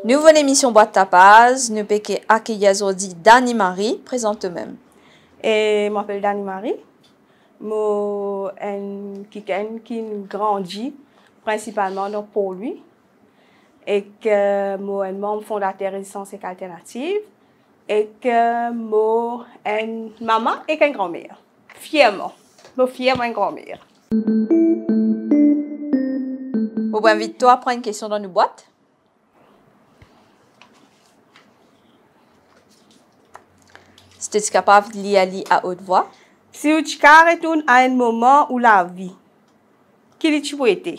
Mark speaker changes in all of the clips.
Speaker 1: Nouvelle émission Boîte Tapaz, nous péquons accueillir aujourd'hui Dani Marie, présente eux-mêmes.
Speaker 2: Et je m'appelle Dani Marie. Je suis quelqu'un qui grandit principalement dans Port-Louis et que je suis membre fondateur de Résistance Alternative et que je suis une maman et une grand-mère. Fièrement. Je suis fière de grand-mère.
Speaker 1: Je invite toi à prendre une question dans nos boîtes. Si tu es capable de lire à haute voix.
Speaker 2: Si tu retournes à un moment où la vie, qui tu peux être? Et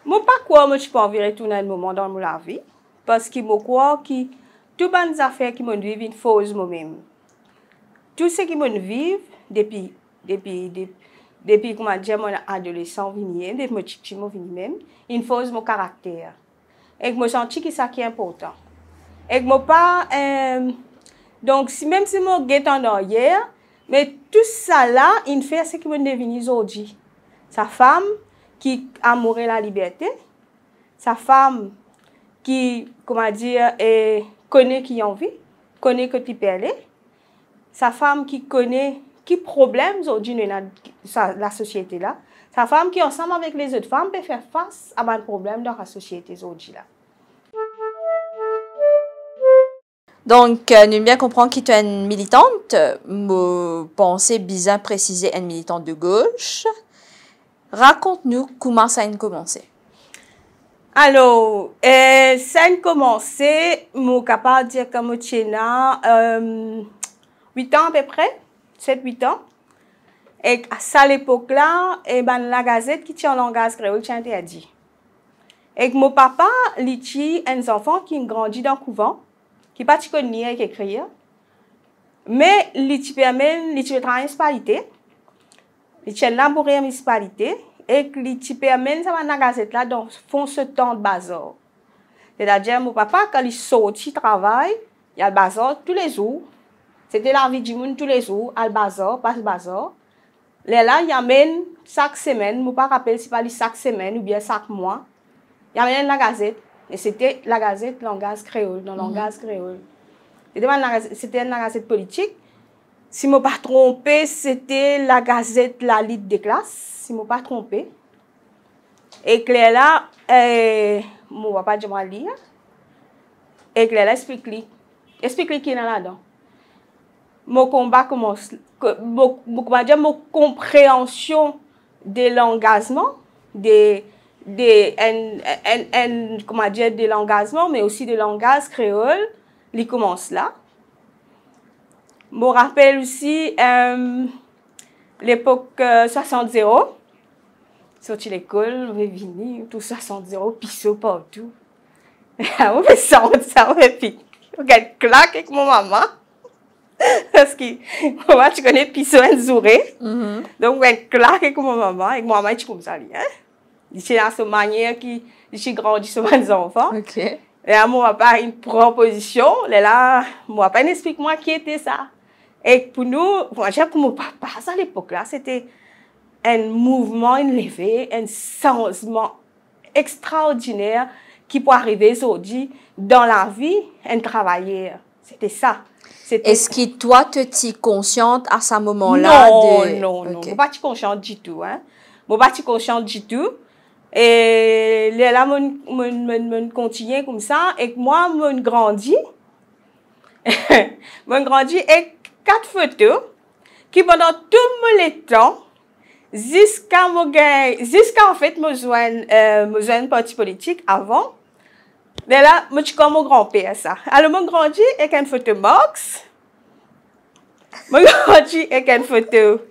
Speaker 2: je ne sais pas quoi je peux retourner à un moment dans la vie parce que je crois que toutes les affaires qui me vivent une fausse moi-même. Tout ce qui me vivent depuis comment dire mon adolescent venu, depuis mon petit même, une fausse mon caractère. Et je me sens que c'est ça qui est important. Et je pas donc même si je suis en arrière, mais tout ça là, il fait ce qui me devient aujourd'hui. Sa femme qui amoure la liberté, sa femme qui comment dire connaît qui en vit, connaît que tu perds, sa femme qui connaît qui problème aujourd'hui dans la société là. Sa femme qui, ensemble avec les autres femmes, peut faire face à un problème dans la société aujourd'hui.
Speaker 1: Donc, nous bien comprendre que tu es une militante. Je pensais bien préciser une militante de gauche. Raconte-nous comment ça a commencé.
Speaker 2: Alors, ça a commencé, je suis capable de dire que je suis 8 ans à peu près, 7-8 ans. Et à l'époque-là, la gazette qui tient en langage créole tient interdit. Et mon papa, il a un enfant qui grandit dans le couvent, qui n'a pas de lire et écrire, mais il permet de travailler à la municipalité, il a labouré à la municipalité, et il permet ça la gazette là dans ce temps de bazar. C'est-à-dire, mon papa, quand il sortit travail, il y a le bazar tous les jours. C'était la vie du monde tous les jours, à le bazar, pas le bazar. Là, il y amène chaque semaine, je ne me rappelle si c'est chaque semaine ou bien chaque mois, il y amène la gazette. Et c'était la gazette langage créole, dans le langage créole. C'était une gazette politique. Si je ne me pas trompé, c'était la gazette La Lite des classes, si je ne me pas trompé. Et Claire là, je ne vais pas dire lire. Et Claire là, explique-lui qui est là-dedans. Mon combat commence, ma compréhension de l'engagement, de l'engagement, mais aussi de langage créole, il commence là. Je me rappelle aussi l'époque 60-0. Sorti l'école, on est venu, tout 60-0, pisseau partout. On fait ça, on fait pique. On regarde claque avec mon maman. Parce que moi, tu connais Pisso et Zouré. Donc, on claque avec mon maman. Et maman, tu comme ça. C'est dans cette manière qui j'ai grandi sur mes enfants.
Speaker 1: Okay.
Speaker 2: Et là, mon papa une proposition. Là, mon papa explique-moi qui était ça. Et pour nous, pour mon papa, à l'époque là, c'était un mouvement, une levée, un changement extraordinaire qui peut arriver aujourd'hui dans la vie d'un travailleur. C'était ça.
Speaker 1: Est-ce que toi, tu es consciente à ce moment-là?
Speaker 2: Non, je ne suis pas consciente du tout. Je ne suis pas consciente du tout. Et là, je continue comme ça. Et moi, je grandis. Je grandis avec 4 photos qui, pendant tout le temps, jusqu'à en fait, me joindre un parti politique avant. Mais là, je suis comme mon grand-père, ça. Alors, je grandis avec une photo Marx. Je grandis avec une photo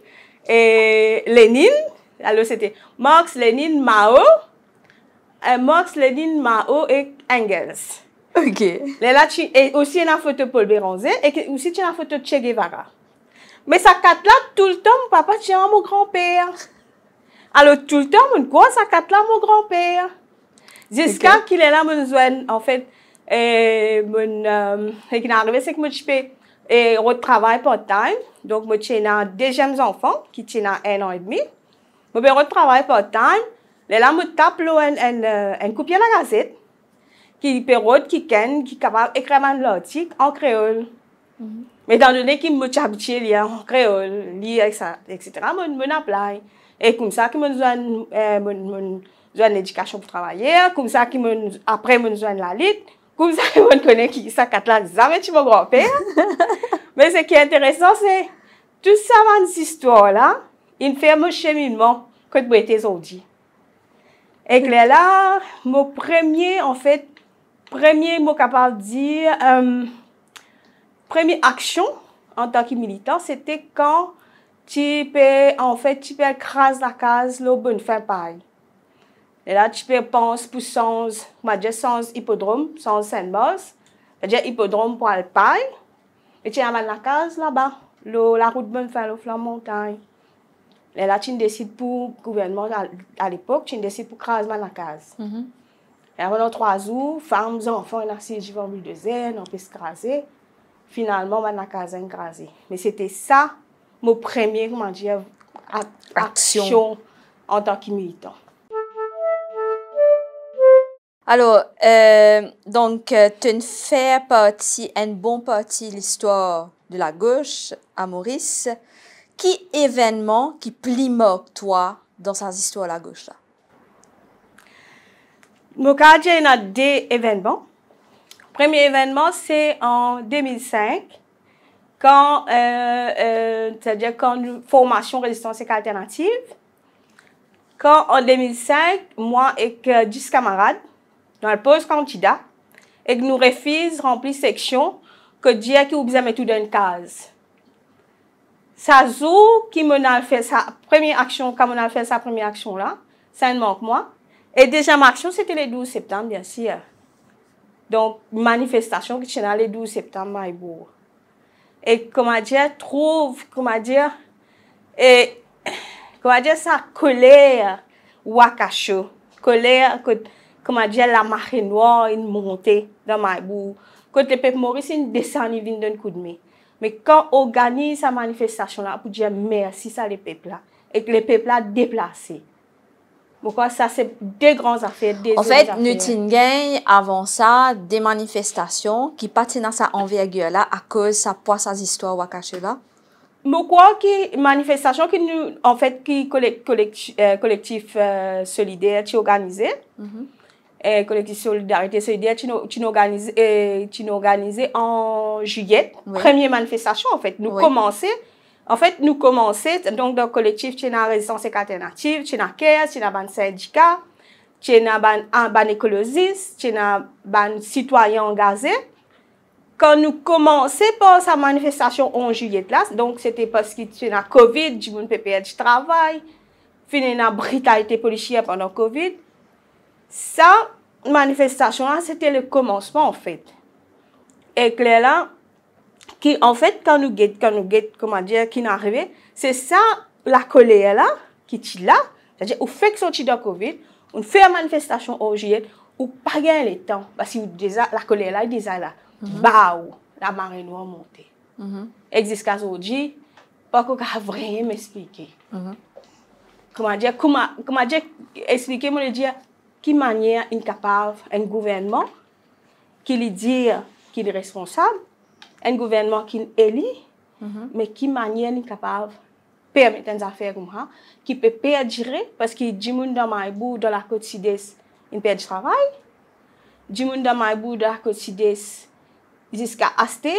Speaker 2: Lénine. Alors, c'était Marx, Lénine, Mao. Marx, Lénine, Mao et Engels.
Speaker 1: OK.
Speaker 2: Là, tu as aussi une photo Paul Béranger et aussi tu as une photo Che Guevara. Mais ça quatre là, tout le temps, mon papa tient à mon grand-père. Alors, tout le temps, mon gros, ça quatre là, mon grand-père. Jusqu'à qu'il est là, mon zone, en fait, ce qui est arrivé, c'est que moi, je fais un travail part-time. Donc, moi, j'ai un deuxième enfant qui tient 1 an et demi. Je fais un travail part-time. Et là, je tape un copier la gazette qui peut qui est capable d'écrire un article en créole. Mais étant donné qu'il m'a habitué en créole, etc., je m'appelle. Et comme ça, je me l'éducation pour travailler, comme ça, après, je me la lutte, comme ça, je connais qui ça, jamais tu mon grand-père. Mais ce qui est intéressant, c'est tout ça, cette histoire-là, il fait mon cheminement que je été aujourd'hui. Et là, mon premier, en fait, mot capable de dire, première action en tant que militant, c'était quand tu peux écraser la case, le bon fin paille. Et là, tu peux penser pour sans hippodrome, sans Saint-Mos, c'est-à-dire hippodrome pour le paille, et tu as la case là-bas, la route bonne fin, le flanc montagne. Et là, tu décides pour le gouvernement à l'époque, tu décides pour écraser la case. Et pendant 3 jours, femmes, enfants, ils ont essayé de zen, on peut se craser. Finalement, on a casé écrasé. Mais c'était ça, mon premier, comment dire, action en tant que militant.
Speaker 1: Alors, donc, tu fais partie, une bonne partie de l'histoire de la gauche à Maurice. Qui événement qui marque toi dans cette histoire de la gauche là?
Speaker 2: Mon cas, il y a 2 événements. Le premier événement, c'est en 2005, quand, c'est-à-dire quand formation résistance et alternative. Quand en 2005, moi et 10 camarades, dans le poste candidat, et que nous refusons remplir section que Dieu qui oublie mettre tout dans une case. Ça jour qui m'a fait sa première action, quand on a fait sa première action là, ça ne manque moi. Et deuxième action, c'était le 12 septembre, bien sûr. Donc, manifestation qui est le 12 septembre, Maïbourg. Et comment dire, sa colère, Wakacho, colère, comment dire, la marée noire, une montée dans Maïbourg. Quand le peuple Maurice, il descend, il vient d'un coup de main. Mais quand on organise sa manifestation-là, pour dire merci à les peuples-là, et que les peuples-là déplacés. Pourquoi ça, c'est 2 grandes affaires.
Speaker 1: En fait, nous avons avant ça des manifestations qui partent dans sa envergure-là à cause de sa poids, sa histoire Wakacho-là.
Speaker 2: Pourquoi que manifestation qui nous, en fait, qui collectif solidaire, qui organisé. Collectif Solidarité Solidaire, tu nous organisé en juillet. Oui. Première manifestation, en fait. Nous commençons, donc, dans le collectif, tu as résistance alternative, tu as CARE, tu as un syndicat, tu as un écologiste, tu as un citoyen engagé. Quand nous commençons par sa manifestation en juillet, là, donc c'était parce que tu as Covid, du monde peut perdre du travail, fini la brutalité policière pendant Covid. Ça, manifestation-là, c'était le commencement, en fait. Et là, qui, en fait, quand nous guettons, comment dire, qui est arrivé, c'est ça, la colère, là, qui est là. C'est-à-dire, on fait que sortir de Covid, on fait la manifestation au juillet, on pas gagner le temps. Parce que déjà, la colère, là, déjà là, la marée noire montée. Et jusqu'à aujourd'hui, pas qu'on a vraiment m'expliquer. Comment dire, expliquer, moi, dire, qui manière incapable un gouvernement qui lui dit qu'il est responsable, un gouvernement qui est élu, mais qui manière incapable de permettre des affaires comme ça, qui peut perdurer, parce que du monde dans Maïbourg, dans la côte sud-est, il perd du travail, du monde dans Maïbourg, dans la côte sud-est, jusqu'à Astel,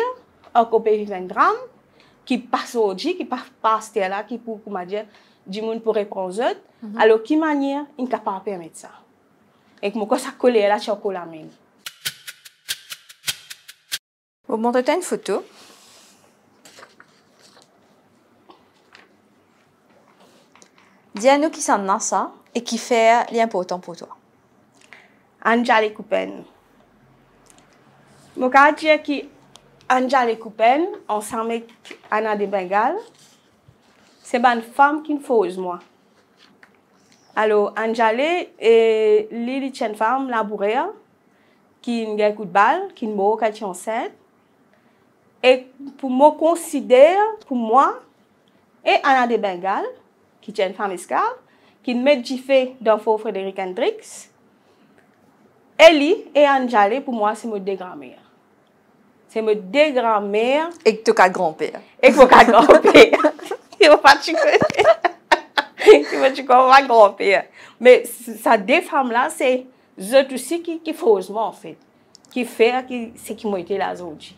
Speaker 2: encore peut vivre un drame, qui passe aujourd'hui, qui passe par Astel là, qui pour, comment dire, du monde pour répondre aux autres, alors qui manière incapable de permettre ça. Et que moi, ça colle là, tu as la main.
Speaker 1: Vous montrez une photo. Dis-nous qui s'en dans ça et qui fait l'important pour toi.
Speaker 2: Anjali Coupen. Je vais dire que Anjale Coupen, ensemble avec Anna de Bengale, c'est une femme qui me fausse moi. Alors, Anjale est une femme labourée qui a un coup de balle, qui est morte quand elle est enceinte. Et pour me considérer, pour moi, et Anna de Bengale, qui est une femme esclave, qui met du fait dans Faux Frédéric Hendrix. Ellie et Anjale, pour moi, c'est mon grand-mère. C'est mon grand-mère.
Speaker 1: Et que tu as grand-père.
Speaker 2: Et que tu as grand-père. Il va pas tu connais grand-père. Mais ça, des femmes-là, c'est eux aussi qui font moi, en fait. Qui fait, c'est qui m'ont été là aujourd'hui.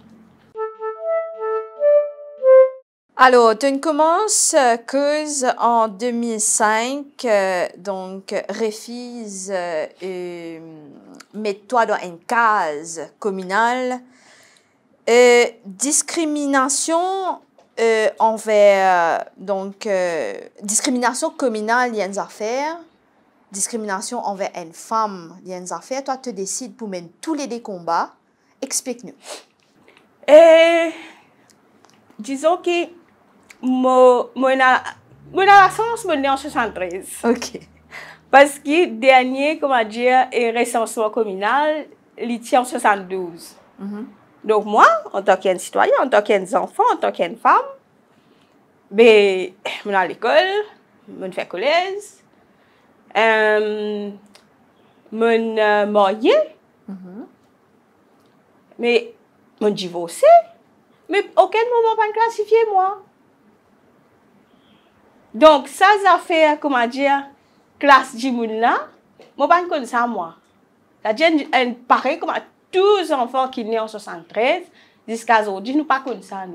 Speaker 1: Alors, tu commences cause en 2005, donc refuse mets-toi dans une case communale. Discrimination envers, discrimination communale, il y a une affaire. Discrimination envers une femme, il y a une affaire. Toi, tu décides pour mener tous les combats. Explique-nous.
Speaker 2: Disons que mon adolescence me née en 73.
Speaker 1: OK.
Speaker 2: Parce que dernier, comment dire, recensement communal, il était en 72. Donc moi, en tant qu'un citoyen, en tant qu'un enfant, en tant qu'une femme, ben, je suis à l'école, je fais collège, je suis mariée, mais je suis divorcée, mais aucun moment pas classifié moi. Donc ça fait, comment dire, classe du monde là, je ne pas connais ça moi. C'est-à-dire, pareil comme tous les enfants qui sont nés en 73, jusqu'à aujourd'hui, nous ne connaissons pas ça.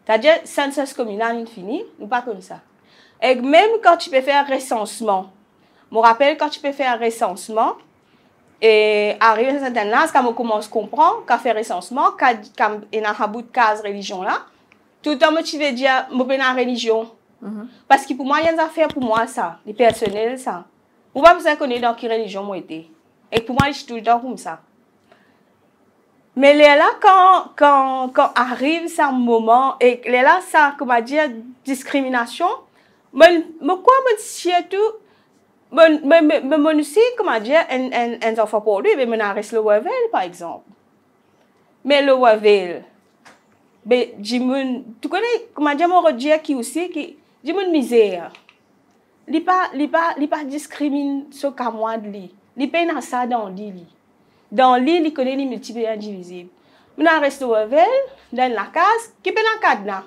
Speaker 2: C'est-à-dire, census communal infini, nous ne connaissons pas ça. Et même quand tu peux faire recensement, je me rappelle quand tu peux faire recensement, et arrivé à un certain âge, quand on commence à comprendre, quand on fait recensement, quand il y a un bout de case religion là, tout le temps, je veux dire, je suis dans la religion. Parce que pour moi, il y a une affaire pour moi, ça, les personnels, ça. Je ne sais pas connaître dans quelle religion moi été. Et pour moi, je suis tout le temps comme ça. Mais là, quand arrive ce moment, et là, ça, comment dire, discrimination, quoi me dit tout, me aussi, comment dire, un enfant pour lui, mais me reste le Wavel, par exemple. Mais le Wavel, tu connais, comment dire, mon redire qui aussi, qui, dis misère. Il pas discrimine ce qu'à moi de lui. Il peine à ça dans l'île. Dans l'île, il connaît les multiples et indivisibles. On a resté au Wavel, dans la case, qui peut dans le cadenas,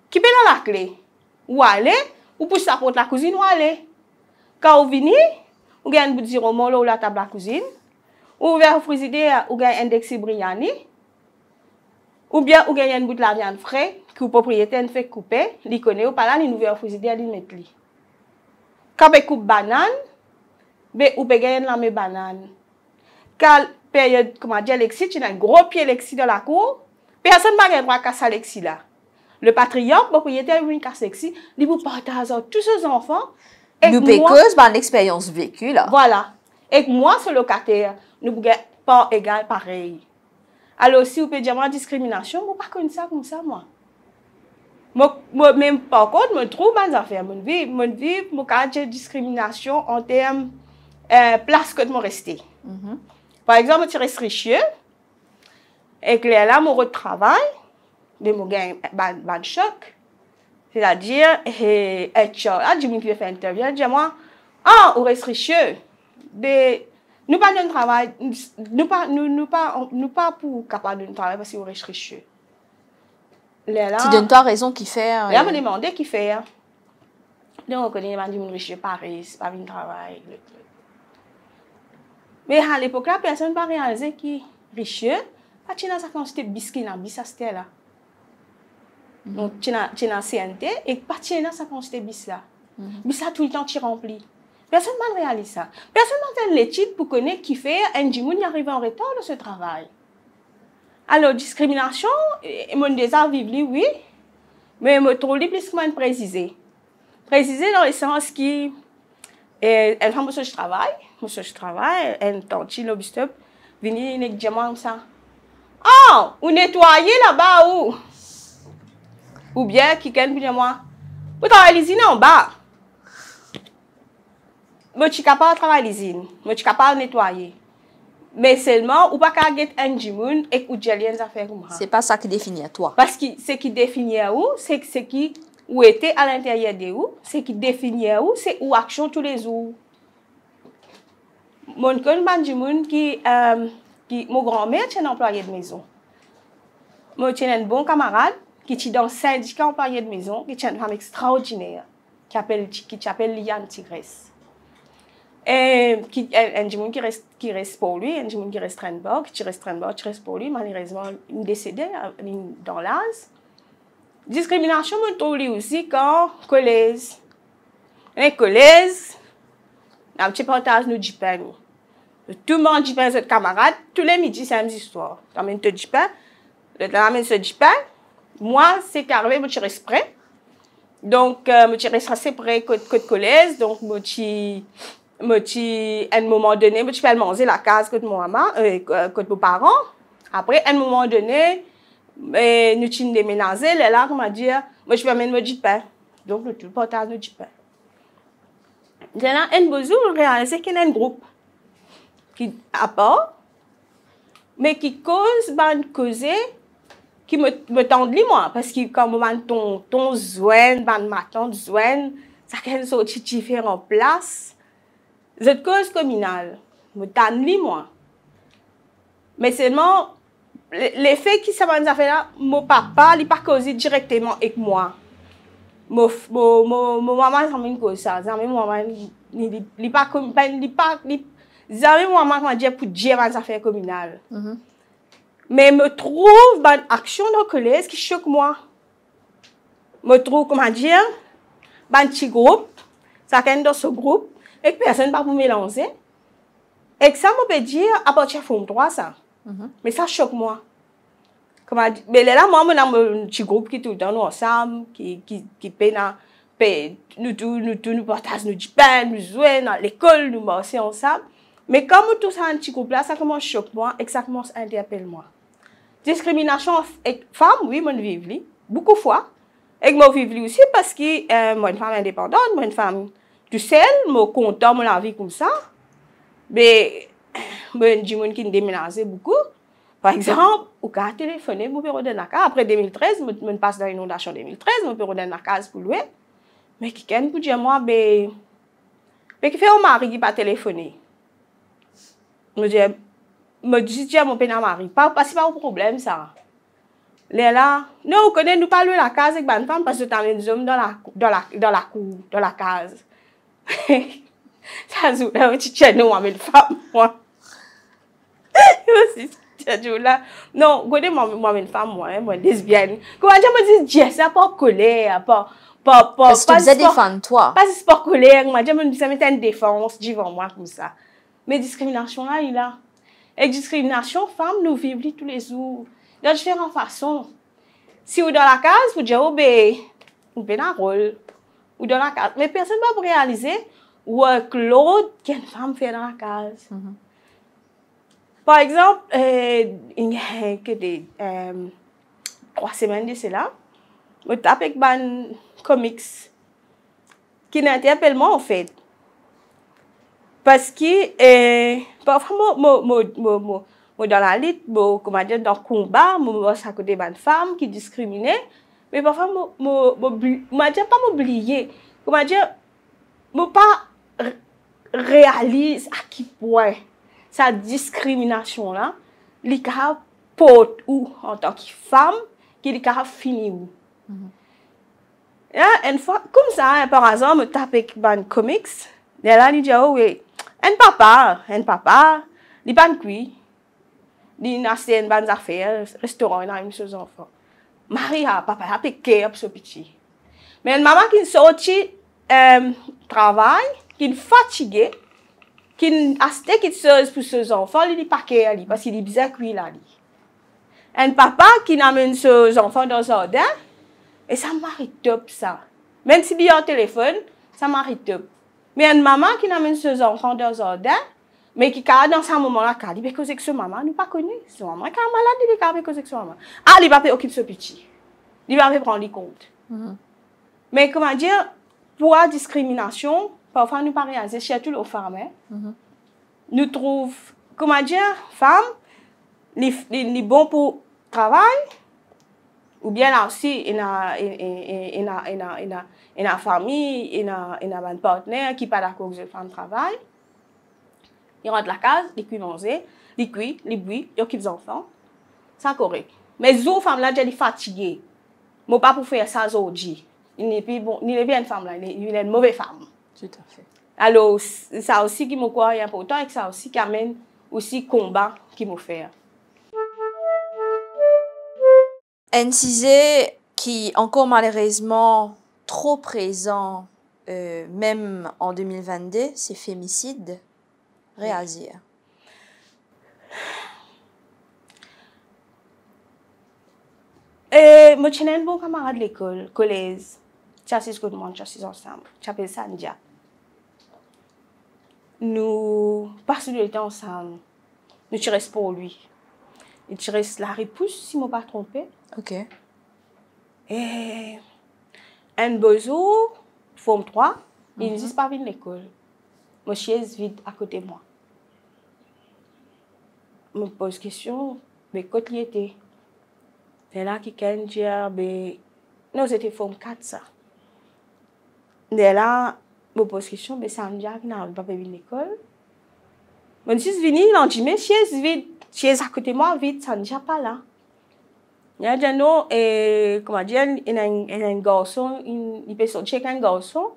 Speaker 2: qui peut dans la clé. Ou aller, ou pour sa porte la cuisine, ou aller. Quand vous venez, vous gagnez un bout de roman là ou la table la cuisine, ou vous ouvert le frigidaire, vous gagnez un indexé briani, ou bien vous gagnez un bout de la viande frais, que le propriétaire fait couper, il connaît, ou pas là, il ouvert le frigidaire, il met li. Quand vous coupe banane, vous pouvez gagner la même banane. Quand période, comment dire, Lexi, tu as un gros pied Lexi dans la cour, personne ne va pas casser Lexi là. Le patriote, le propriétaire, il casse Lexi, il vous partage tous ces enfants.
Speaker 1: Nous pécose par l'expérience vécue là.
Speaker 2: Voilà. Et moi, ce locataire, nous ne sommes pas égal pareil. Alors, si vous pouvez dire discrimination, je ne pas comme ça, Même par contre, je trouve des affaires. Je vis discrimination en termes de place que je rester. Par exemple, je reste richeux, et que là, je retravaille, mais je gagne un choc. C'est-à-dire, du monde qui fait interview, dit moi, vous reste richeux. Nous pas de travail, nous pas pour capable de travail parce que vous reste richeux.
Speaker 1: Tu donnes toi raison qui fait.
Speaker 2: Là, je me demande qui fait. Donc, on connaît les gens riches de Paris, c'est pas un travail. Mais à l'époque, là, personne n'a pas réalisé qui richeux, pas de sa quantité de biscuits dans le là. Donc, tu as CNT et pas de sa quantité de bis là. Bis là, tout le temps, tu remplis. Personne n'a réalisé ça. Personne n'a fait l'étude pour connaître qui fait un djimoun y arrive en retard de ce travail. Alors, discrimination, mon désir vivre, oui, mais je trouve plus que précisé. Précisé dans le sens qui, elle fait monsieur je travaille, elle tente le bistop, venir et dire ça. Ah, ou nettoyer là-bas ou bien, quelqu'un peut dire moi, vous travaillez l'usine en bas. Je suis capable de travailler l'usine, je suis capable de nettoyer. Mais seulement, ou pas qu'à get un jimoun et ou j'ai à faire comme ça.
Speaker 1: C'est pas ça qui définit toi.
Speaker 2: Parce que ce qui définit où, c'est ce qui ou était à l'intérieur de où, ce qui définit où, c'est où action tous les jours. Mon jimoun qui mon grand-mère est un employé de maison. Moi, j'ai un bon camarade qui est dans le syndicat employé de maison, qui est une femme extraordinaire, qui s'appelle Liane Tigresse. Et un gens qui reste pour lui, un gens qui reste qui reste pour lui, malheureusement, il est décédé dans l'âge. Discrimination, me trouve aussi quand collège. Un collège, un petit partage nous dit pas nous. Tout le monde dit pas ses camarades, tous les midis c'est la même histoire. T'amènes te dit pas, l'amène se dit pas. Moi, c'est qu'arrivé, je reste prêt. Donc, je reste assez près que collège, donc à un moment donné, je peux manger la case que mon maman, que mes parents. Après, à un moment donné, nous avons déménagé, là, on m'a dit, moi, je vais amener du pain. Donc, le tout partage du pain. Là, un besoin de réaliser qu'il y a un groupe qui a pas, mais qui cause, qui me tendent moi, parce que quand ton zouane, ma tante zouane, ça qu'elle sont différents places. Cette cause communale, me tendent moi. Mais seulement, l'effet qui ça m'a fait là, mon papa, il n'a pas causé directement avec moi. Mon maman, ça m'a causé ça. Jamais mon maman, il pas jamais mon maman m'a dit pour dire mes affaires communales. Mais me trouve une action dans le collège qui choque moi. Me trouve, comment dire, un petit groupe, ça dans ce groupe, et que personne ne va vous mélanger. Et que ça me peut dire, à partir de forme 3, ça. Mais ça choque moi. Comment dire, mais là, moi, on a un petit groupe qui est tout le temps nous ensemble, qui paye, nous partageons du pain, nous jouons à l'école, nous marchons ensemble. Mais comme tout ça, un petit groupe là, ça commence à choquer moi et que ça commence à interpeller moi. Discrimination femme, oui, moi, je vis beaucoup de fois. Et moi, je vis aussi parce que moi, une femme indépendante, moi, une femme tout seule, moi, content de la vie comme ça. Mais, moi, je dis qui déménage beaucoup. Par exemple, au cas de téléphoner, mon bureau de Naka, après 2013, je passe dans l'inondation 2013, mon bureau de Naka pour louer. Mais quelqu'un peut dire moi, mais qui fait un mari qui pas téléphoner. Me dis à mon père mari, pas c'est pas un problème ça. Là, non, on connaît nous pas louer la case avec une femme parce que tu as des hommes dans la cour, dans la case. Ça joue là, tu tiens nous avec une femme moi. Là. Non, regardez moi une femme moi lesbienne. Comment dire me dire ça pas colère, pas
Speaker 1: parce que tu faisais défendre toi.
Speaker 2: Pas c'est pas colère, moi dire ça mettait une défense devant moi comme ça. Mais discrimination là, il a. Et discrimination femme nous vivons tous les jours de différentes façons. Si vous dans la case, vous dites oh ben vous faites un rôle ou dans la case, mais personne ne va réaliser workload qu'une femme fait dans la case. Par exemple, il y a que des 3 semaines de cela, je tape avec un comics qui n'interpelle moi en fait. Parce que parfois, moi dans la lutte, comment dire, dans le combat, moi à côté d'une femme qui discriminait, mais parfois, moi dire pas m'oublier, comment dire, moi pas réalise à quel point sa discrimination là, les cas porte ou en tant que femme, qui les cas fini où. Une fois, comme ça, par hasard, je tape avec un comics, et là, il dit, oh oui, un papa, il n'est pas cuit, il a fait une bonne affaire, restaurant, il a mis ses enfants. Maria, papa, il a piqué ce petit. Mais une maman qui est sortie travail, qui est fatiguée, qui a acheté quelque chose pour ses enfants, il n'est pas cuit, parce qu'il est bien cuit là. Un papa qui amène ses enfants dans un jardin, et ça m'arrête top ça. Même si il y a un téléphone, ça m'arrête top. Mais une maman qui amène ses enfants dans un jardin, Mais qui a dans ce moment-là, il peut causer que son maman, nous pas connu. Son maman, quand malade, il peut causer que son maman. Ah, il va pas occuper ce petit. Il va pas prendre les comptes. Mais comment dire, pour la discrimination, parfois nous pas réaliser, surtout les femmes, nous trouvons, comment dire, femmes, les bons pour travail, ou bien là aussi, il y a une famille, il y a un partenaire qui n'est pas d'accord avec les femmes travail. Ils rentrent la case, ils cuisent manger, ils cuisent, ils buient, ils occupent les enfants. C'est correct. Mais les femmes là, elles sont fatiguées. Je ne pas pour faire ça aujourd'hui. Il n'est pas une femme là, il est une mauvaise femme.
Speaker 1: Tout à fait.
Speaker 2: Alors, ça aussi qui me croit important et ça aussi qui amène aussi combat qui me fait.
Speaker 1: Un sujet qui est encore malheureusement trop présent, même en 2022, c'est fémicide. Réagir.
Speaker 2: Moi, j'ai un bon camarade de l'école, collège. Chassis Goodman, chassis ensemble. Chapelle Sandia. Nous passons du temps ensemble. Nous tirons pour lui. Il tire la repousse, si je ne me pas trompé.
Speaker 1: Ok.
Speaker 2: Et un beau jour, forme 3, il ne dit pas venir à l'école. Mon chaise vide à côté de moi. Je me pose question, mais quand il était, c'est là qu'il a dit, mais non, c'était forme 4 ça. Et là, je me pose question, mais ça me dit qu'il n'a pas venir à l'école. Mon fils venu, il a dit, mais chaise vide, chaise à côté de moi vide, ça ne dit pas là. Il a dit non, et comment dire, il y a un garçon, il peut sortir avec un garçon.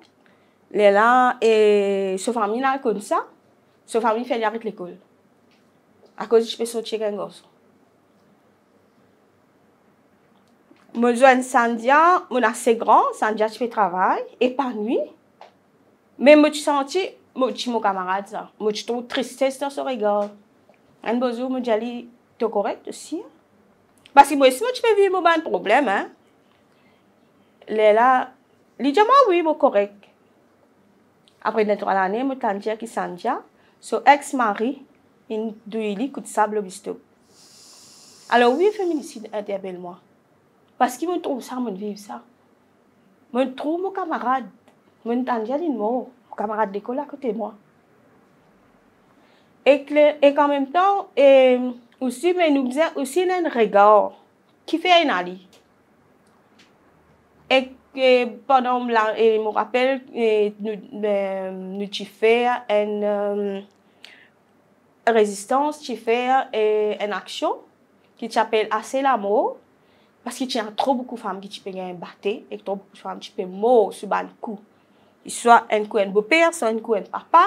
Speaker 2: Il est là, et sa famille là, comme ça, sa famille fait avec l'école. À cause je peux sortir avec un garçon. Moi, je suis Sandia, je suis assez grand, Sandia, je fais travail, épanoui. Mais je suis senti, je suis mon camarade, je suis trop tristesse dans ce regard. Un beau jour, je me dis, tu es correct aussi? Parce que moi aussi, je peux vivre un problème. Hein? Là, il dit, oui, je suis correct. Après 3 années, je me dis que Sandia, son ex-mari, il a coup de sable au bisto. Alors oui, féminicide interpelle moi. Parce qu'il me trouve ça, je vivre ça. Je trouve mon camarade. Je me dis, mon camarade d'école à côté de moi. Et en même temps, aussi, mais nous faisons aussi un regard qui fait un ali. Et pendant je me rappelle, nous faisons une résistance, tu fais une action qui s'appelle assez l'amour. Parce qu'il y a trop beaucoup de femmes qui peuvent battre et trop beaucoup de femmes qui peuvent mourir sur un coup. Soit un coup un beau-père, soit un coup un papa.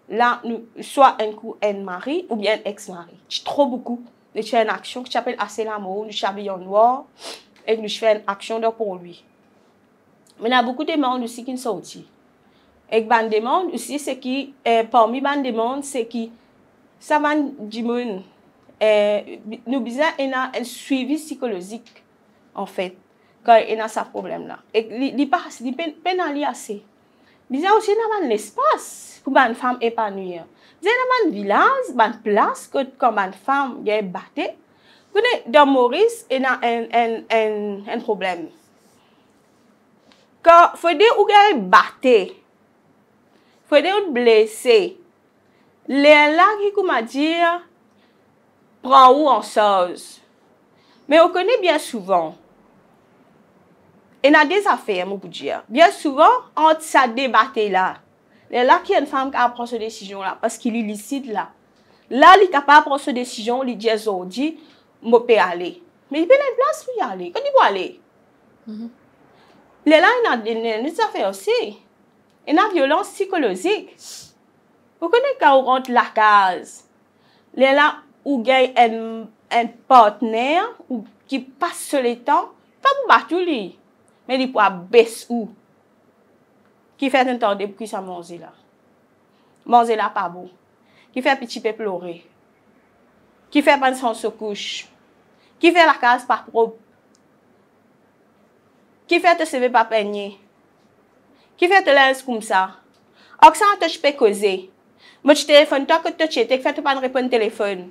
Speaker 2: Là, soit un coup un mari ou bien un ex-mari. C'est trop beaucoup. Nous faisons une action qui s'appelle assez l'amour. Nous s'habillons en noir et nous faisons une action pour lui. Mais il y a beaucoup de demandes aussi qui sont sortis. Et les demandes aussi, c'est qui, parmi les demandes, c'est qui, ça va dire, nous avons un suivi psychologique, en fait, quand il y a ce problème-là. Et il pénalise assez. Il y a aussi un espace pour une femme épanouie. Il y a un village, une place, comme une femme est battue. Dans Maurice, il y a un problème. Quand il faut dire où il est battu, il faut dire où blessé. Les là qui, comment dire, prend où en chose. Mais on connaît bien souvent. Il y a des affaires, mon dire. Bien souvent, entre ça débatté là, là qu'il y a une femme qui a pris cette décision là, parce qu'il est licite là. Là, il est capable de prendre cette décision, il dit aujourd'hui, je peux aller. Mais il peut aller place pour y aller. Quand il peut aller. Là, il y a des affaires aussi. Il y a une violence psychologique. Vous connaissez quand on rentre la case. Là, où il y a un partenaire qui passe sur le temps, pas pour battre lui. Mais il peut baisser où? Qui fait un temps depuis ça manger là. Manger là pas bon. Qui fait petit peu pleurer. Qui fait prendre son secouche. Qui fait la case pas propre. Qui fait te servir pas peigner. Qui fait te laisser comme ça. Or ça te peux causer. Moi, je téléphone toi que tu étais fait pas répondre au téléphone.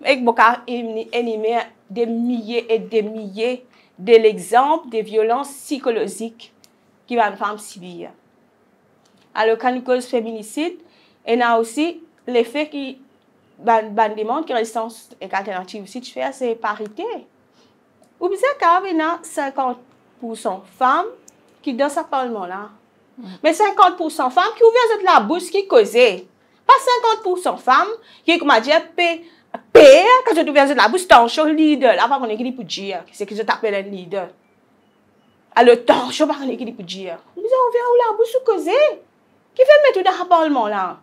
Speaker 2: Et beaucoup animé des milliers et des milliers de l'exemple des violences psychologiques qui va une femme subir. Alors, quand nous cause féminicide, il y a aussi l'effet qui démontre que résistance alternative aussi, tu fais, c'est parité. Ou bien, quand il y a 50% femmes qui dans ce parlement-là. Mais 50% femmes qui ouvrent la bouche qui causaient. Pas 50% femmes qui, comme a dit, paient quand tu ouvres la bouche, tu es un leader. Là, on écrit pour dire, c'est que je t'appelle un leader. Alors, tu es un écrit pour dire. Nous avons ouvert la bouche qui causaient. Qui fait mettre tout dans le parlement-là?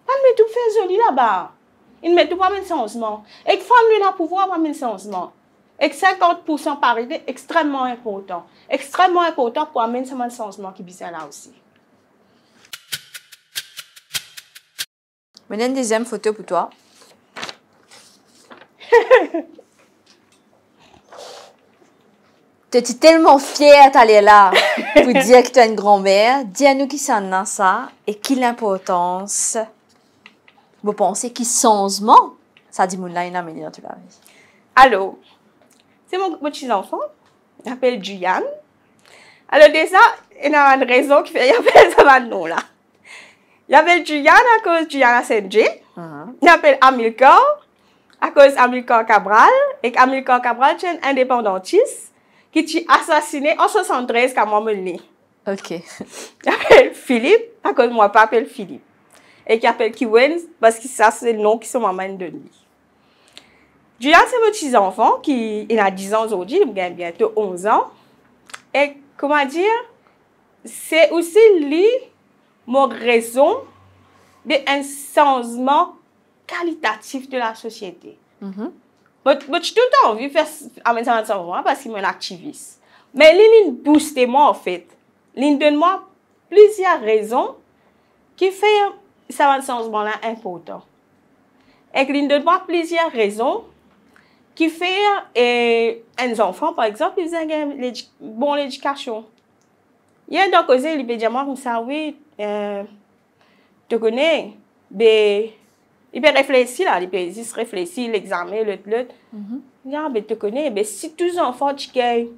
Speaker 2: Pas mettre tout faire joli là-bas. Il met tout pour un changement. Et que femme lui a pouvoir pour un changement. Et 50% parité extrêmement important. Extrêmement important pour amener un changement qui est là aussi.
Speaker 1: Maintenant, une deuxième photo pour toi. Tu es tellement fière d'aller là pour dire que tu es une grand-mère. Dis-nous qui s'en a ça et quelle importance vous pensez qui changement ça dit mon là une améliore tu la vie.
Speaker 2: Alors, c'est mon petit enfant, il s'appelle Julian. Alors déjà, il y a une raison qui fait qu'il appelle ça nom là. Il appelle Julian à cause de Juliana Saint-J. Il appelle Amilcar à cause d'Amilcar Cabral. Et Amilcar Cabral est un indépendantiste qui a assassiné en 1973 quand moi me né.
Speaker 1: Ok.
Speaker 2: Il appelle Philippe à cause de moi pas appelle Philippe. Et qui appelle Kiwen parce que ça c'est le nom qui sont maman de lui. Julian c'est mon petit enfant qui il a 10 ans aujourd'hui, il a bientôt 11 ans. Et comment dire, c'est aussi lui mon raison d'un changement qualitatif de la société. Moi, j'ai tout le temps envie de faire amener ça parce qu'il est un activiste. Mais il booste moi en fait. Il donne moi plusieurs raisons qui font ça changement là important. Et il donne moi plusieurs raisons qui font un enfant par exemple ils ont une bonne éducation. Il y a donc cause il peut dire moi comme ça oui tu connais mais il peut réfléchir là, il peut juste réfléchir l'examen l'autre. Non mais tu connais mais si tous les enfants tu gagnent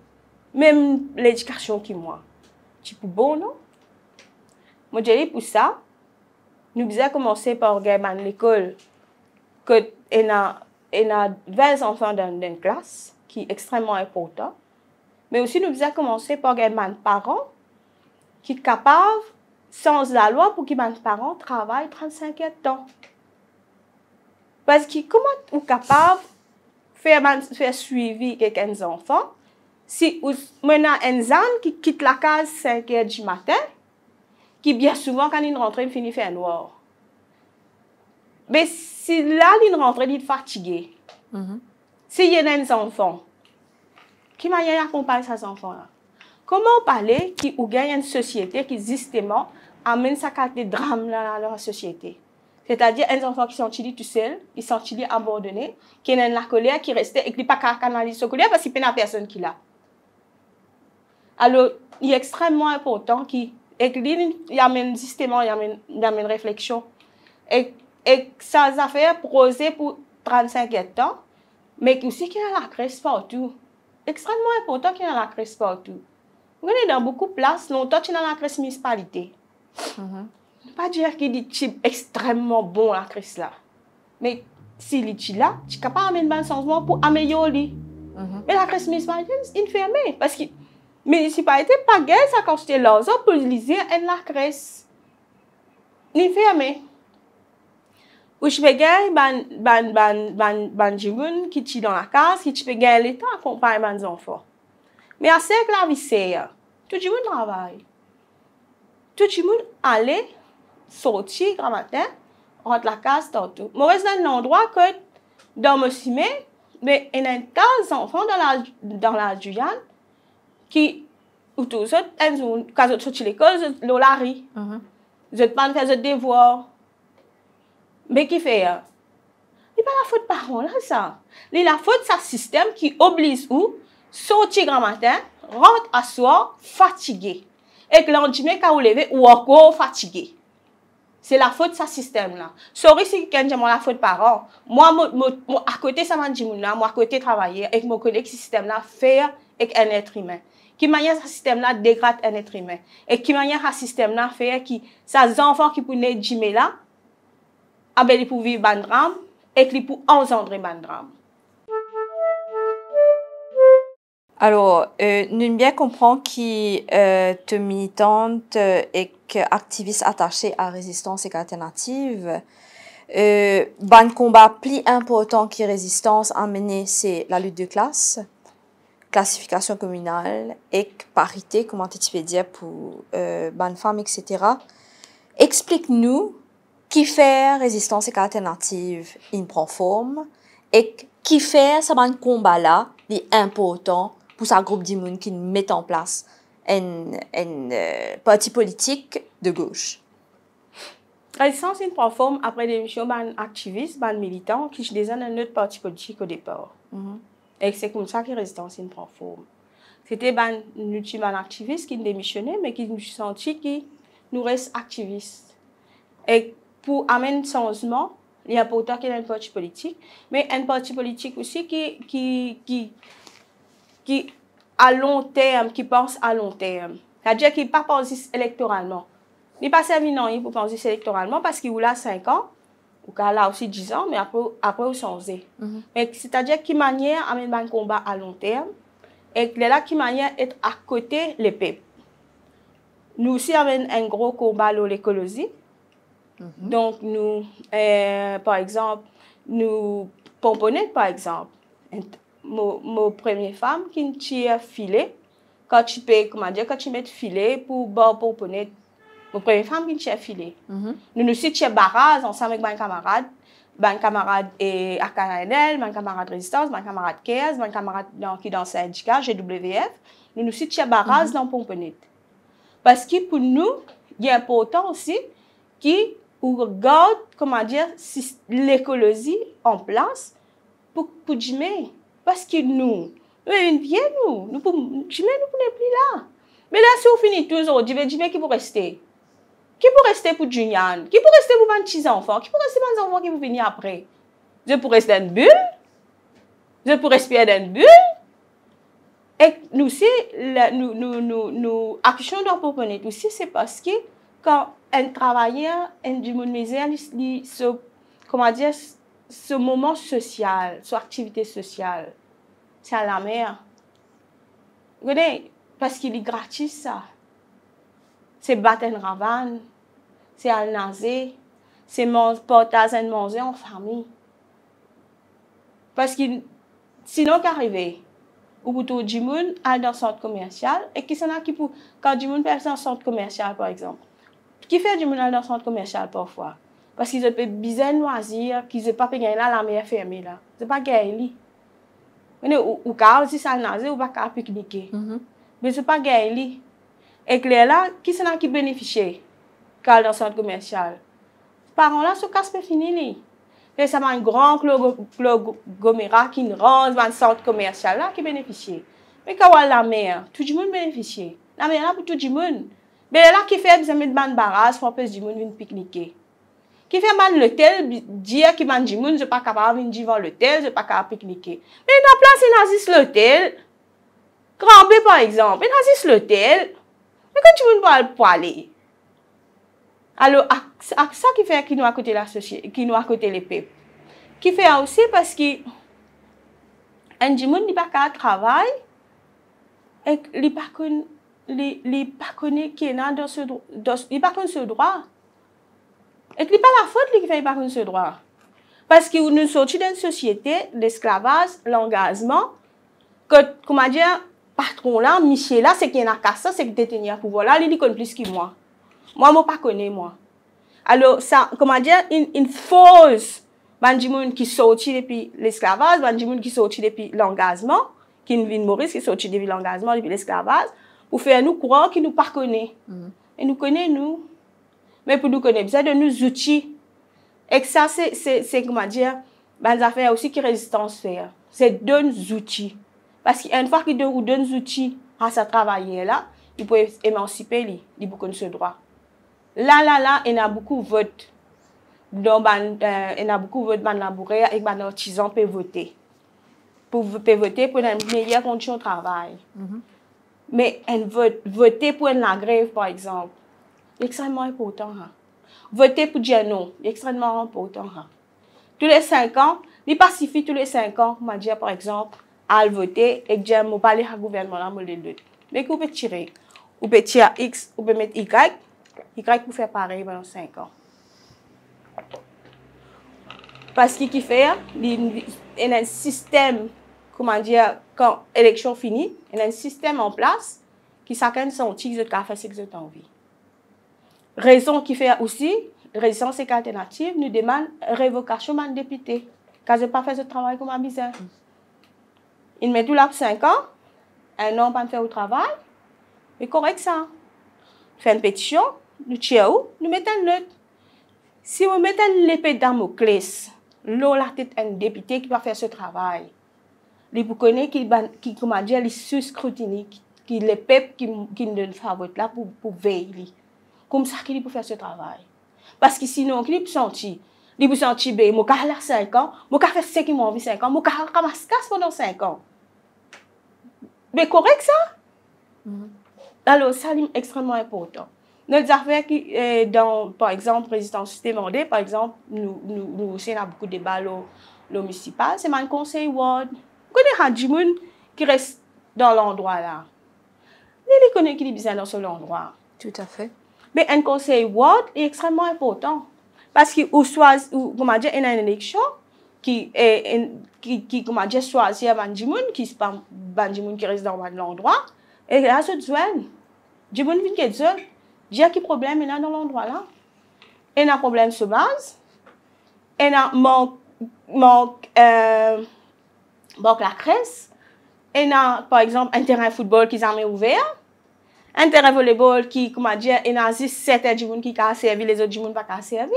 Speaker 2: même l'éducation que moi. Tu peux bon non? Moi je dis pour ça nous devons commencer par gagner l'école que il y a 20 enfants dans une classe qui est extrêmement important. Mais aussi nous devons commencer par gagner des parents qui sont capables sans la loi pour que les parents travaillent 35 ans. Parce que comment vous êtes capable de faire suivi quelques enfants si vous avez un zan qui quitte la case 5 heures du matin, qui bien souvent quand il rentre, il finit faire noir. Mais si là, il rentre, il est fatigué. S'il y a des enfants, qui m'a accompagné ces enfants-là? Comment parler qui ou gagne une société qui justement amène sa carte de drame dans la société? C'est-à-dire un enfant qui sont tout seul, qui sont abandonnés, qui est dans la colère, qui reste et qui n'est pas capable de canaliser sa colère parce qu'il n'y a personne qui l'a. Alors, il est extrêmement important qu'il amène justement, il amène une réflexion. Et ça a fait poser pour 35 ans, mais aussi qu'il y a la crise partout. Extrêmement important qu'il y ait la crise partout. Vous voyez, dans beaucoup de places, longtemps, il y a la crise municipalité. Pas dire qu'il est extrêmement bon la crise là. Mais s'il est là, tu es capable d'amener un changement pour améliorer. Mais la crise municipalité est fermée. Parce que la municipalité n'a pas gagné sa quantité d'argent pour utiliser la crise. Elle est fermée. Ou je peux gagner ban jigoun qui est dans la case, qui peut gagner l'État accompagner les enfants. Mais à ce que la vie c'est, tout le monde travaille. Tout le monde allait sortir grand matin, rentre la case tantôt. Moi, je suis dans un endroit que dans mon cimé, mais il y a un tas d'enfants dans la Guyane qui, ou tous autres, quand ils sortent de l'école, ils ont la rue. Ils ont pas fait des devoirs. Mais qui fait? Ce n'est pas la faute des parents, là, ça. C'est la faute de ce système qui oblige ou sortir grand matin, rentre à soir, fatigué. Et que l'endemain, quand vous levez, ou encore fatigué. C'est la faute de ce système-là. Sorry si quelqu'un dit la faute parent. Moi, à côté, ça m'a dit, moi, à côté, travailler, et je connais que ce système-là fait avec un être humain. Qui manière ce système-là dégrade un être humain. Et qui manière ce système-là fait que ces enfants qui pour naître Jimé là, ils pour vivre un drame, et qu'ils pour engendrer un drame.
Speaker 1: Alors, nous bien comprendre qui te militante et activiste attachée à résistance et alternative. Un combat plus important qui résistance à mener, c'est la lutte de classe, classification communale et parité, comment tu peux dire pour bonne femme, etc. Explique-nous qui fait résistance et alternative, il prend forme et qui fait ce combat-là, est important pour ce groupe de monde qui met en place un parti politique de gauche.
Speaker 2: Résistance il prend forme après l'émission d'un activiste, d'un militant qui déjà dans notre parti politique au départ. Et c'est comme ça que Résistance il prend forme. C'était un activiste qui démissionnait, mais qui nous sentit qu'il nous reste activiste. Et pour amener changement, il est important qu'il y ait un parti politique, mais un parti politique aussi qui à long terme, qui pense à long terme. C'est-à-dire qu'il ne pas penser électoralement. Il n'est pas servi non pour penser électoralement parce qu'il a 5 ans, ou qu'il a aussi 10 ans, mais après il changer. C'est-à-dire qu'il manière amener un combat à long terme et qu'il est là qui manière être à côté les peuples. Nous aussi avons un gros combat sur l'écologie. Donc, nous, par exemple, nous pomponnons, par exemple, mon première femme qui tire filet, quand tu peux, comment dire, quand tu mets filet pour pomponner, mon première femme qui tire filet. Nous aussi tirons barrage ensemble avec mes camarades et à KNL, mes camarades Résistance, mes camarades CARES, mes camarades qui dans le syndicat GWF, nous aussi tirons barrage dans pomponner. Parce que pour nous, il est important aussi qui regarde, comment dire, l'écologie en place pour Jimé. Parce que nous Jimé, nous ne plus là. Mais là, si on finit toujours, Jimé qui peut rester? Qui peut rester pour Junian? Qui peut rester pour mes petits enfants? Qui peut rester pour mes enfants qui vont venir après? Je peux rester dans une bulle? Je peux respirer dans une bulle? Et nous aussi, nous actions dans le planète aussi, c'est parce que quand un travailleur, du monde misère, comment dire, ce moment social, cette activité sociale, c'est à la mer. Vous voyez, parce qu'il est gratuit ça. C'est battre un ravane, c'est à nager, c'est partager un manger en famille. Parce que sinon, qu'arriver? Ou plutôt du monde aller dans un centre commercial et qui s'en a qui pour quand du monde passe dans un centre commercial par exemple qui fait du monde aller dans un centre commercial parfois parce qu'ils ont besoin de loisirs qu'ils n'ont pas gagné là la mer fermée là c'est pas gagné ou car si ça nager ou pas car pique-niquer mais c'est pas gagné et clair là qui s'en a qui bénéficie quand dans un centre commercial parents là se casse pas fini et ça m'a un grand conglomérat qui rentre dans le centre commercial là qui bénéficie. Mais quand on la mer, tout le monde bénéficie. La mer là pour tout le monde. Mais là qui fait des amis de ban barrage pour que du monde vienne pique-niquer. Qui fait ban l'hôtel dire qui ban du monde je pas capable de venir devant l'hôtel, je pas capable pique-niquer. Mais dans place il n'existe l'hôtel. Grand B par exemple, il n'existe l'hôtel. Mais quand tout le monde pour aller. Alors, c'est ça qui fait qu'il nous à côté la société, qui nous à côté les peuples. Qui fait aussi parce que un monde n'est pas qu'à travail et il pas connaît qui est dans ce droit, il pas connaît ce droit. Et il pas la faute qui fait pas connaît ce droit. Parce que nous sommes dans une société d'esclavage, l'engagement, que comment dire, patron là, Michel là, c'est qui a cassé, c'est qui détenir le pouvoir là, il connaît plus que moi. Moi, je ne connais pas, moi. Alors, ça, comment dire, une fausse, des gens qui sortent depuis l'esclavage, des gens qui sortent depuis l'engagement, qui ne viennent mourir, qui sortent depuis l'engagement, depuis l'esclavage, pour faire nous croire qu'ils ne nous pas connaissent. Et nous connaissons, nous. Mais pour nous connaître, besoin de nos outils. Et ça, c'est comment dire, des affaires aussi qui résistance faire. C'est deux outils. Parce qu'une fois qu'ils donnent deux outils à ce travail-là, ils peuvent émanciper, ils peuvent connaître ce droit. Là, il y a beaucoup de votes. Donc, il y a beaucoup de votes dans la bourrée et les artisans peuvent voter. Pour voter pour une meilleure condition de travail. Mais voter pour la grève, par exemple, c'est extrêmement important. Hein. Voter pour dire non, c'est extrêmement important. Hein. Tous les 5 ans, il pacifie tous les 5 ans, on va dire, par exemple, à voter et dire, je vais parler au gouvernement, mais vous pouvez tirer. Vous pouvez tirer X, vous pouvez mettre Y. Y pour faire pareil pendant 5 ans. Parce qu'il fait, il y a un système, comment dire, quand l'élection finit, il y a un système en place qui chacun son tic de café, c'est que vous avez envie. Raison qui fait aussi, raison c'est qu'alternative, nous demande révocation de député. Quand je n'ai pas fait ce travail comme un bizarre. Il met tout là pour 5 ans, un an pour faire au travail, mais correct ça. Fait une pétition, nous tirons, nous mettons une note. Si vous mettez l'épée de Damoclès, là, la tête un député qui va faire ce travail. Les vous connaissez qui comment dire, les sous-scrutinés, qui les peuples qui ne donnent pas vote là pour veiller. Comme ça qu'il peut faire ce travail. Parce que sinon, il peut sentir. Il peut sentir, ben, moi, je vais 5 ans, moi, je vais faire 5 ans, 5 ans, moi, je vais faire pendant 5 ans. Mais correct ça? Alors, ça, c'est extrêmement important. Notre affaire qui, dans, par exemple, résistance demandée, par exemple, nous aussi, on a beaucoup de débats au municipal, c'est mon conseil ward. Vous connaissez des gens qui restent dans l'endroit là. Ils connaissent qui est bizarre dans ce endroit.
Speaker 1: Tout à fait.
Speaker 2: Mais un conseil ward est extrêmement important. Parce qu'il comment dire, il y a une élection qui comment dire, choisit un gens qui reste dans l'endroit. Et là, se joignent. Les gens viennent se joindre. Il y a quel problème il y a dans l'endroit là? Il y a un problème sur base. Il y a manque la crèche. Il y a, par exemple, un terrain de football qui est ouvert. Un terrain de volleyball qui, comment dire, il y a certains gens qui ont servi, les autres gens qui n'ont pas servi.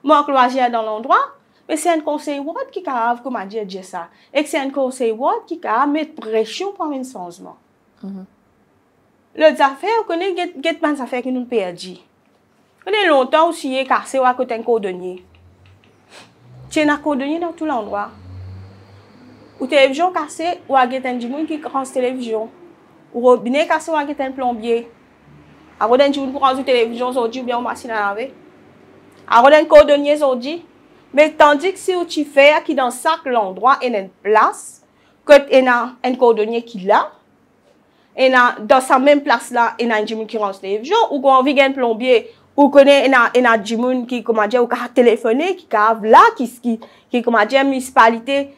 Speaker 2: Manque loisir dans l'endroit. Mais c'est un conseil ward qui a, comment dire ça. Et c'est un conseil ward qui a mis pression pour un changement. Les affaires, on connaît des affaires qui nous perdent. On est longtemps aussi cassé à côté d'un cordonnier. Tu as un cordonnier dans tout l'endroit. Ou télévision cassée, ou à des gens qui rangent télévision. Ou robinet cassé, ou à un plombier. À des gens qui rangent télévision aujourd'hui, ou bien une machine à laver. À un cordonnier aujourd'hui. Mais tandis que si tu fais qui dans chaque endroit, il y a une place, que il y a un cordonnier qui l'a. Et dans sa même place là, il y a un gens qui range télévision, ou quand on vient un plombier, ou connaît il y a un gens qui comment dire, ou qui a téléphoné, qui a là, qui comment dire, municipalité,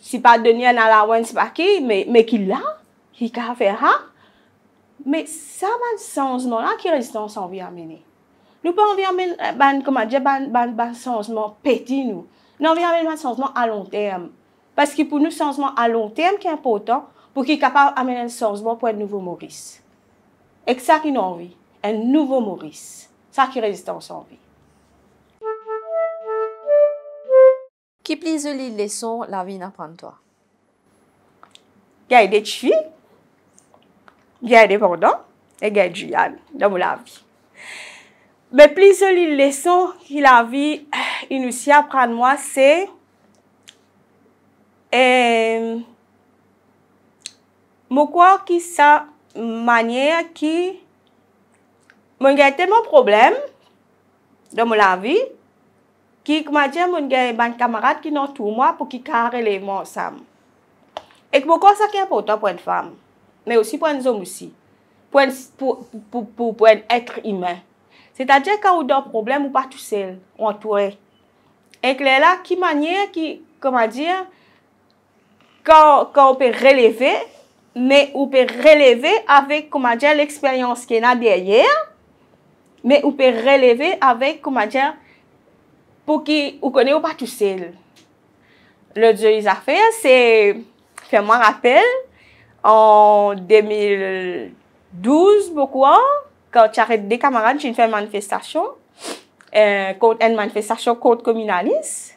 Speaker 2: si pas donné un allowance, c'est pas qui, mais qui là, qui a fait ça. Mais ça va le changement là qui résistance envie à mener. Nous pas envie à mener, comment dire, changement petit nous. Nous envie à mener un changement à long terme. Parce que pour nous, changement à long terme qui est important, pour qu'il soit capable d'amener un changement pour un nouveau Maurice. Et c'est ça qui nous envie, un nouveau Maurice. Ça qui résistance envie.
Speaker 1: Qui plus de les leçons la vie n'apprend toi?
Speaker 2: Il y a des filles, il y a des pendants, et il y a des Juliane dans la vie. Mais plus de les leçons que la vie nous apprend moi, c'est je crois que sa manière qui j'ai tellement de problèmes dans ma vie qui m'a dit j'ai des camarades qui n'ont tout moi pour qu'ils carrent moi ensemble. Et pourquoi ça qui est important pour une femme, mais aussi pour un homme aussi, pour un être humain. C'est-à-dire quand on a un problème ou pas tout seul, on entouré. Et là, qui manière qui, comment dire, quand on peut relever, mais on peut relever avec, comment dire, l'expérience qu'il y a derrière, mais on peut relever avec, comment dire, pour qui on connaît ou pas tout seul. Le deuxième affaire, c'est, fais-moi rappel, en 2012, beaucoup, quand tu arrêtes des camarades, j'ai fait une manifestation, une manifestation contre communaliste.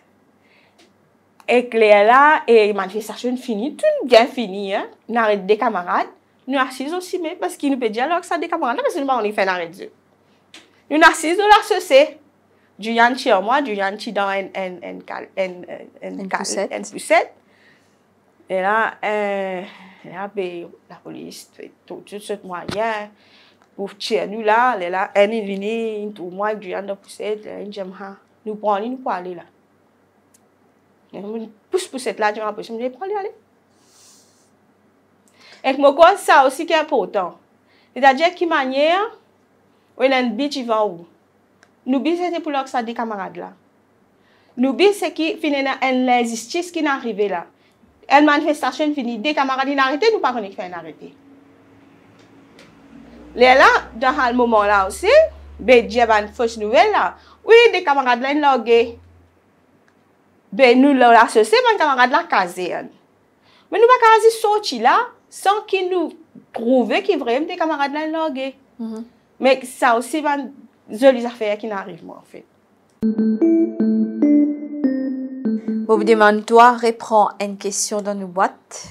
Speaker 2: Et là, et manifestation finie, tout bien fini, hein. Nous arrêtons des camarades, nous assis aussi, mais parce qu'ils nous peuvent dire alors que ça des camarades, parce que nous on fait un arrêt de Nous assise dans la société. Du yanchi en moi, du yanchi dans une poussette. Et là, la police, tout ce moyen pour tuer nous là, là, elle est venue, tout moi, du yanchi dans la poussette, nous prenons, nous pour aller là. Poussette là, je me dis, je prends aller. Et moi, ça aussi qui est important. C'est-à-dire qu'il manière, où il y a une bitch, il va où? Nous c'était pour leur des camarades là. Nous c'est qui finit une injustice qui n'est arrivée là. Une manifestation finie, des camarades ils arrêté, nous pas qu'on fait arrêter. Là, dans ce moment là aussi, ben il y a une fausse nouvelle là. Oui, des camarades là ils logué. Ben nous là associé mes camarades là casé. Mais nous pas quasi sorti là sans qu'ils nous prouvent qu'ils vraiment des camarades là ils logué. Mais ça aussi va jolies affaires qui n'arrivent moi en fait.
Speaker 1: Vous demandez toi reprends une question dans nos boîtes.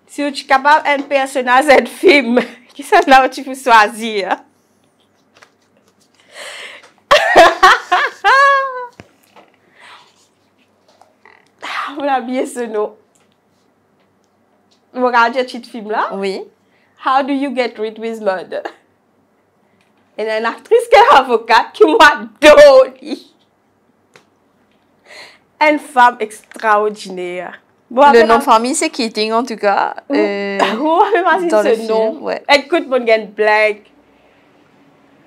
Speaker 2: Si tu es capable d'un personnage de film, qui c'est là où tu peux choisir? On a bien ce nom. Vous regardez ce petit film là?
Speaker 1: Oui.
Speaker 2: How do you get rid with murder? Et une actrice qui est avocate qui m'adore. Une femme extraordinaire.
Speaker 1: Bon, le nom de famille c'est Keating en tout cas.
Speaker 2: Vous avez
Speaker 1: dans
Speaker 2: ce nom.
Speaker 1: Ouais.
Speaker 2: Écoute, mon gars Black.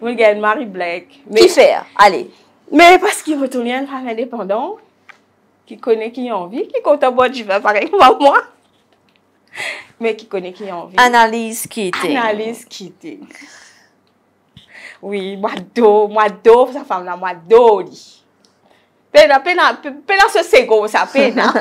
Speaker 2: Mon gars Marie Black.
Speaker 1: Qui faire? Allez.
Speaker 2: Mais parce qu'il retourne une femme indépendante, qui connaît qui a envie, qui compte en bois du vin pareil comme moi. Mais qui connaît qui a envie.
Speaker 1: Analyse Keating.
Speaker 2: Analyse Keating. Oui, moi d'eau, sa femme là, moi d'eau. Pena, ce ségo, ça pena.